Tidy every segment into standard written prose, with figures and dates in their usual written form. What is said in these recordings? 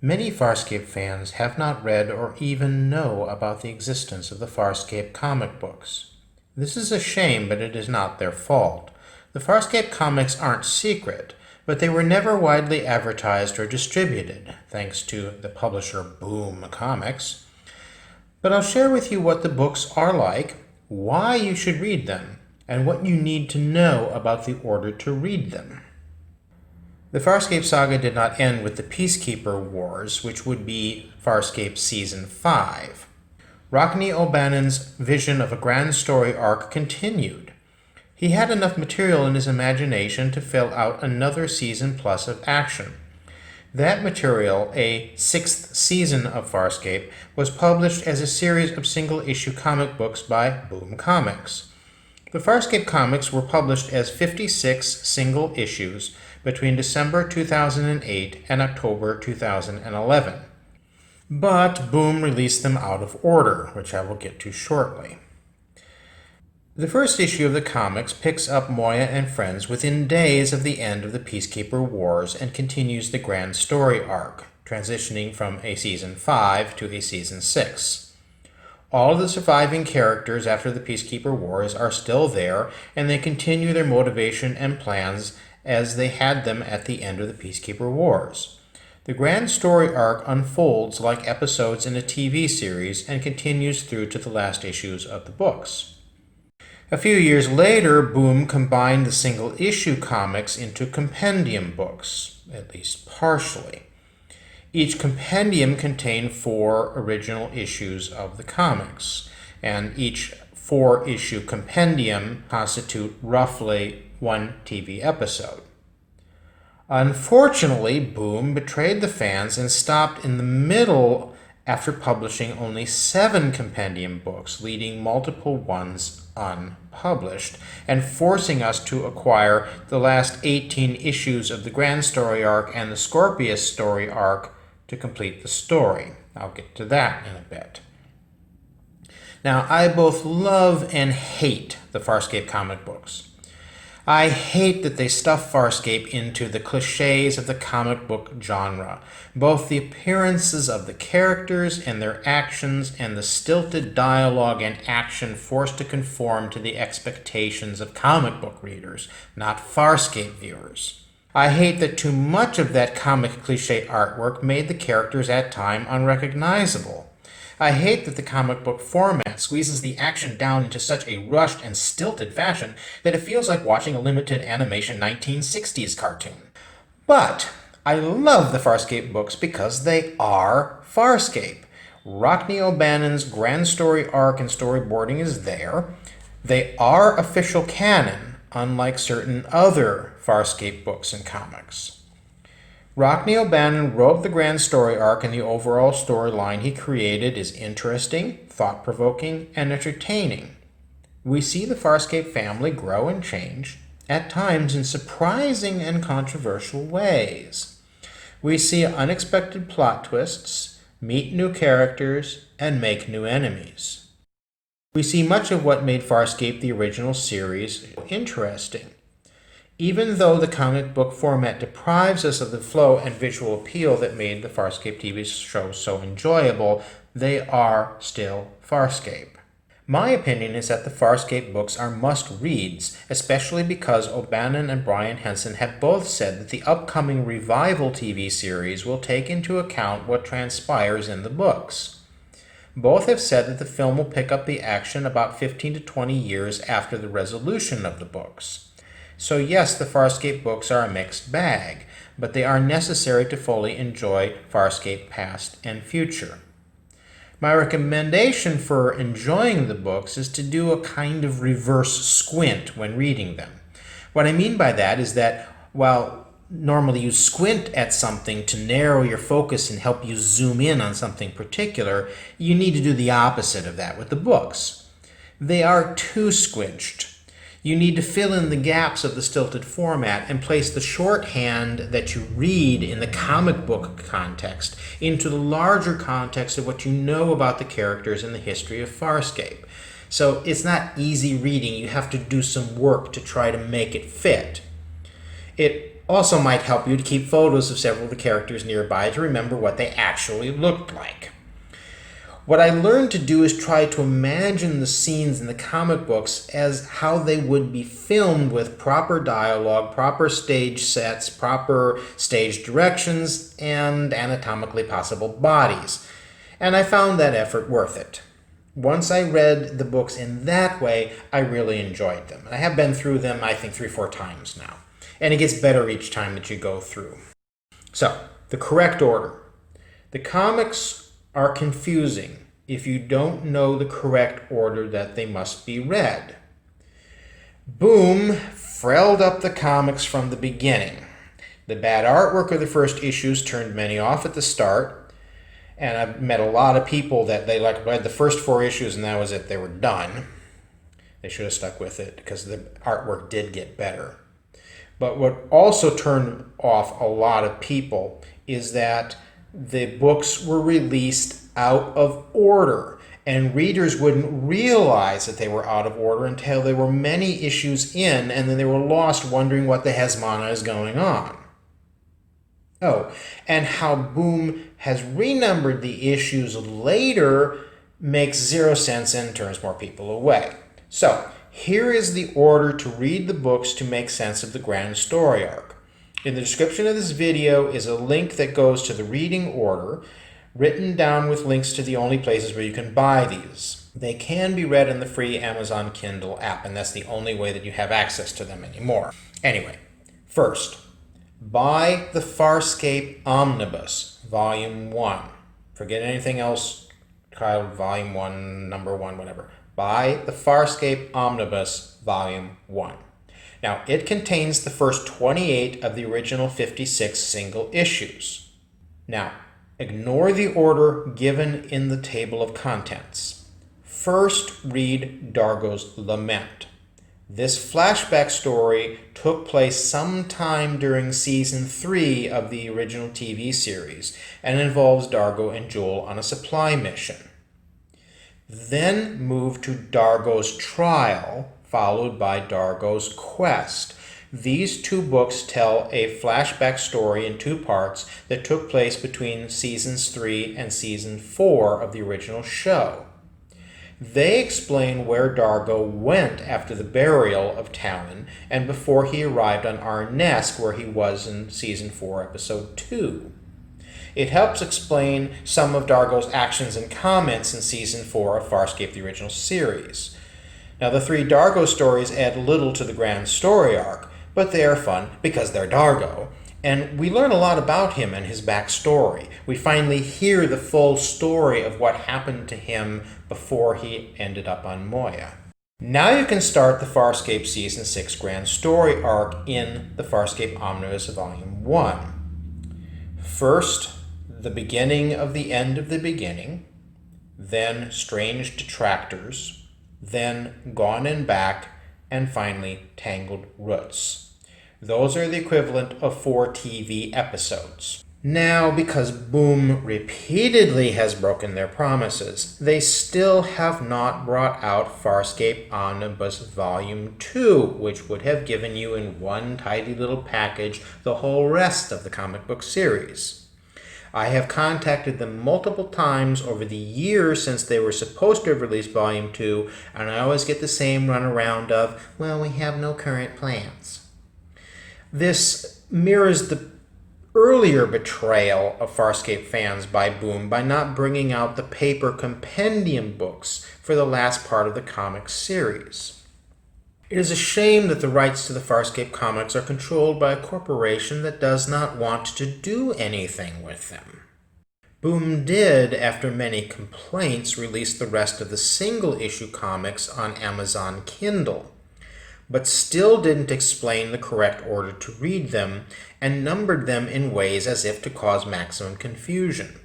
Many Farscape fans have not read or even know about the existence of the Farscape comic books. This is a shame, but it is not their fault. The Farscape comics aren't secret, but they were never widely advertised or distributed, thanks to the publisher Boom Comics. But I'll share with you what the books are like, why you should read them, and what you need to know about the order to read them. The Farscape saga did not end with the Peacekeeper Wars, which would be Farscape Season 5. Rockne O'Bannon's vision of a grand story arc continued. He had enough material in his imagination to fill out another season plus of action. That material, a sixth season of Farscape, was published as a series of single-issue comic books by Boom Comics. The Farscape comics were published as 56 single issues between December 2008 and October 2011. But Boom released them out of order, which I will get to shortly. The first issue of the comics picks up Moya and friends within days of the end of the Peacekeeper Wars and continues the grand story arc, transitioning from a Season 5 to a Season 6. All of the surviving characters after the Peacekeeper Wars are still there, and they continue their motivation and plans as they had them at the end of the Peacekeeper Wars. The grand story arc unfolds like episodes in a TV series and continues through to the last issues of the books. A few years later, Boom combined the single-issue comics into compendium books, at least partially. Each compendium contained 4 original issues of the comics, and each 4-issue compendium constitute roughly 1 TV episode. Unfortunately, Boom betrayed the fans and stopped in the middle after publishing only 7 compendium books, leaving multiple ones unpublished, and forcing us to acquire the last 18 issues of the Grand Story Arc and the Scorpius Story Arc to complete the story. I'll get to that in a bit. Now, I both love and hate the Farscape comic books. I hate that they stuff Farscape into the cliches of the comic book genre, both the appearances of the characters and their actions and the stilted dialogue and action forced to conform to the expectations of comic book readers, not Farscape viewers. I hate that too much of that comic cliche artwork made the characters at times unrecognizable. I hate that the comic book format squeezes the action down into such a rushed and stilted fashion that it feels like watching a limited animation 1960s cartoon. But I love the Farscape books because they are Farscape. Rockne O'Bannon's grand story arc and storyboarding is there. They are official canon, unlike certain other Farscape books and comics. Rockne O'Bannon wrote the grand story arc, and the overall storyline he created is interesting, thought-provoking, and entertaining. We see the Farscape family grow and change, at times in surprising and controversial ways. We see unexpected plot twists, meet new characters, and make new enemies. We see much of what made Farscape the original series interesting. Even though the comic book format deprives us of the flow and visual appeal that made the Farscape TV show so enjoyable, they are still Farscape. My opinion is that the Farscape books are must-reads, especially because O'Bannon and Brian Henson have both said that the upcoming revival TV series will take into account what transpires in the books. Both have said that the film will pick up the action about 15 to 20 years after the resolution of the books. So yes, the Farscape books are a mixed bag, but they are necessary to fully enjoy Farscape past and future. My recommendation for enjoying the books is to do a kind of reverse squint when reading them. What I mean by that is that while normally you squint at something to narrow your focus and help you zoom in on something particular, you need to do the opposite of that with the books. They are too squinched. You need to fill in the gaps of the stilted format and place the shorthand that you read in the comic book context into the larger context of what you know about the characters and the history of Farscape. So it's not easy reading. You have to do some work to try to make it fit. It also might help you to keep photos of several of the characters nearby to remember what they actually looked like. What I learned to do is try to imagine the scenes in the comic books as how they would be filmed with proper dialogue, proper stage sets, proper stage directions, and anatomically possible bodies. And I found that effort worth it. Once I read the books in that way, I really enjoyed them. And I have been through them, I think, 3 or 4 times now. And it gets better each time that you go through. So, the correct order. The comics are confusing if you don't know the correct order that they must be read. Boom frelled up the comics from the beginning. The bad artwork of the first issues turned many off at the start, and I've met a lot of people that they read the first 4 issues and that was it, they were done. They should have stuck with it because the artwork did get better. But what also turned off a lot of people is that the books were released out of order, and readers wouldn't realize that they were out of order until they were many issues in, and then they were lost wondering what the hezmana is going on. Oh, and how Boom has renumbered the issues later makes 0 sense and turns more people away. So, here is the order to read the books to make sense of the grand story arc. In the description of this video is a link that goes to the reading order, written down with links to the only places where you can buy these. They can be read in the free Amazon Kindle app, and that's the only way that you have access to them anymore. Anyway, first, buy the Farscape Omnibus, Volume 1. Forget anything else titled Volume 1, Number 1, whatever. Buy the Farscape Omnibus, Volume 1. Now, it contains the first 28 of the original 56 single issues. Now, ignore the order given in the table of contents. First, read Dargo's Lament. This flashback story took place sometime during Season 3 of the original TV series and involves Dargo and Joel on a supply mission. Then move to Dargo's Trial, followed by Dargo's Quest. These 2 books tell a flashback story in 2 parts that took place between Seasons 3 and Season 4 of the original show. They explain where Dargo went after the burial of Talon and before he arrived on Arnesk, where he was in Season 4, Episode 2. It helps explain some of Dargo's actions and comments in Season 4 of Farscape, the original series. Now, the 3 Dargo stories add little to the grand story arc, but they are fun because they're Dargo, and we learn a lot about him and his backstory. We finally hear the full story of what happened to him before he ended up on Moya. Now you can start the Farscape Season 6 grand story arc in the Farscape Omnibus Volume 1. First, the beginning of the end of the beginning, then Strange Detractors, then Gone and Back, and finally Tangled Roots. Those are the equivalent of 4 TV episodes. Now, because Boom repeatedly has broken their promises, they still have not brought out Farscape Omnibus Volume 2, which would have given you in one tidy little package the whole rest of the comic book series. I have contacted them multiple times over the years since they were supposed to have released Volume 2, and I always get the same runaround of, well, we have no current plans. This mirrors the earlier betrayal of Farscape fans by Boom by not bringing out the paper compendium books for the last part of the comic series. It is a shame that the rights to the Farscape comics are controlled by a corporation that does not want to do anything with them. Boom did, after many complaints, release the rest of the single-issue comics on Amazon Kindle, but still didn't explain the correct order to read them and numbered them in ways as if to cause maximum confusion.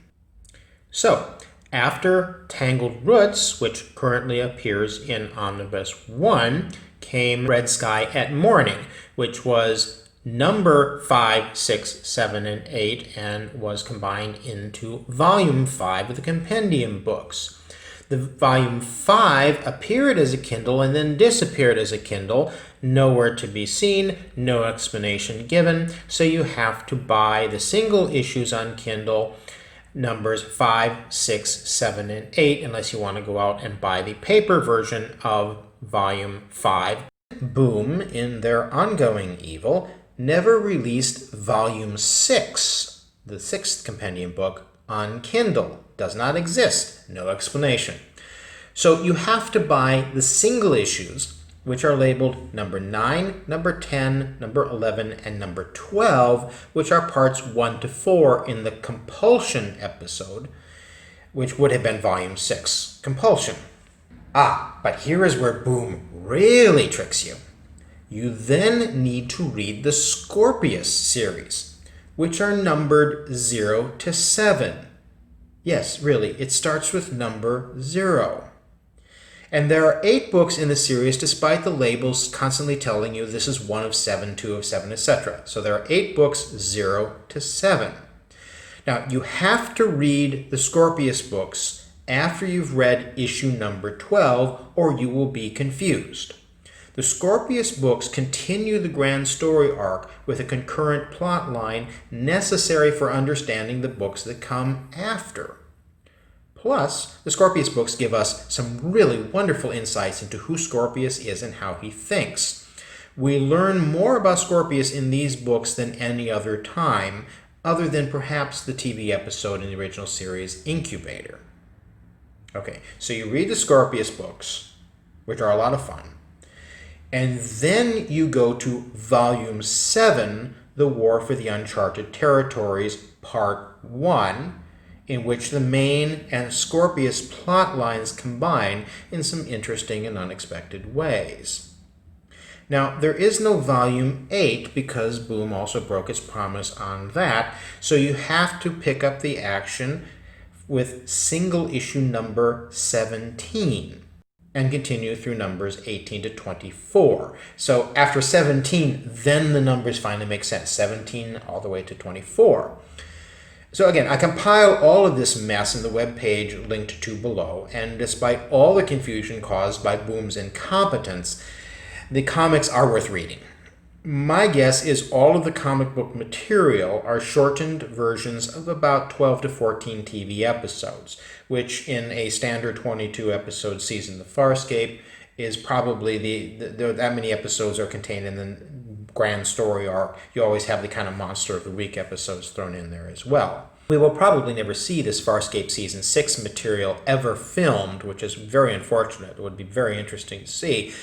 So, after Tangled Roots, which currently appears in Omnibus 1, came Red Sky at Morning, which was number 5, 6, 7, and 8, and was combined into Volume 5 of the compendium books. The volume 5 appeared as a Kindle and then disappeared as a Kindle. Nowhere to be seen, no explanation given, so you have to buy the single issues on Kindle, numbers 5, 6, 7, and 8, unless you want to go out and buy the paper version of volume 5. Boom, in their ongoing evil, never released volume 6, the 6th compendium book, on Kindle. Does not exist. No explanation. So you have to buy the single issues, which are labeled number 9, number 10, number 11, and number 12, which are parts 1 to 4 in the compulsion episode, which would have been volume 6, compulsion. But here is where Boom really tricks you. You then need to read the Scorpius series, which are numbered 0 to 7. Yes, really, it starts with number 0. And there are 8 books in the series, despite the labels constantly telling you this is 1 of 7, 2 of 7, etc. So there are 8 books, 0 to 7. Now, you have to read the Scorpius books after you've read issue number 12, or you will be confused. The Scorpius books continue the grand story arc with a concurrent plot line necessary for understanding the books that come after. Plus, the Scorpius books give us some really wonderful insights into who Scorpius is and how he thinks. We learn more about Scorpius in these books than any other time, other than perhaps the TV episode in the original series, Incubator. Okay, so you read the Scorpius books, which are a lot of fun, and then you go to Volume 7, The War for the Uncharted Territories, Part 1, in which the main and Scorpius plot lines combine in some interesting and unexpected ways. Now, there is no Volume 8 because Boom also broke its promise on that, so you have to pick up the action with single issue number 17 and continue through numbers 18 to 24. So after 17, then the numbers finally make sense, 17 all the way to 24. So again, I compile all of this mess in the webpage linked to below, and despite all the confusion caused by Boom's incompetence, the comics are worth reading. My guess is all of the comic book material are shortened versions of about 12 to 14 TV episodes, which in a standard 22 episode season of Farscape is probably that many episodes are contained in the grand story arc. You always have the kind of monster of the week episodes thrown in there as well. We will probably never see this Farscape Season 6 material ever filmed, which is very unfortunate. It would be very interesting to see.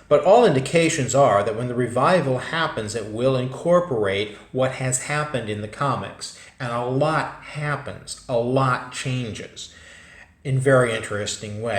But all indications are that when the revival happens, it will incorporate what has happened in the comics. And a lot happens. A lot changes in very interesting ways.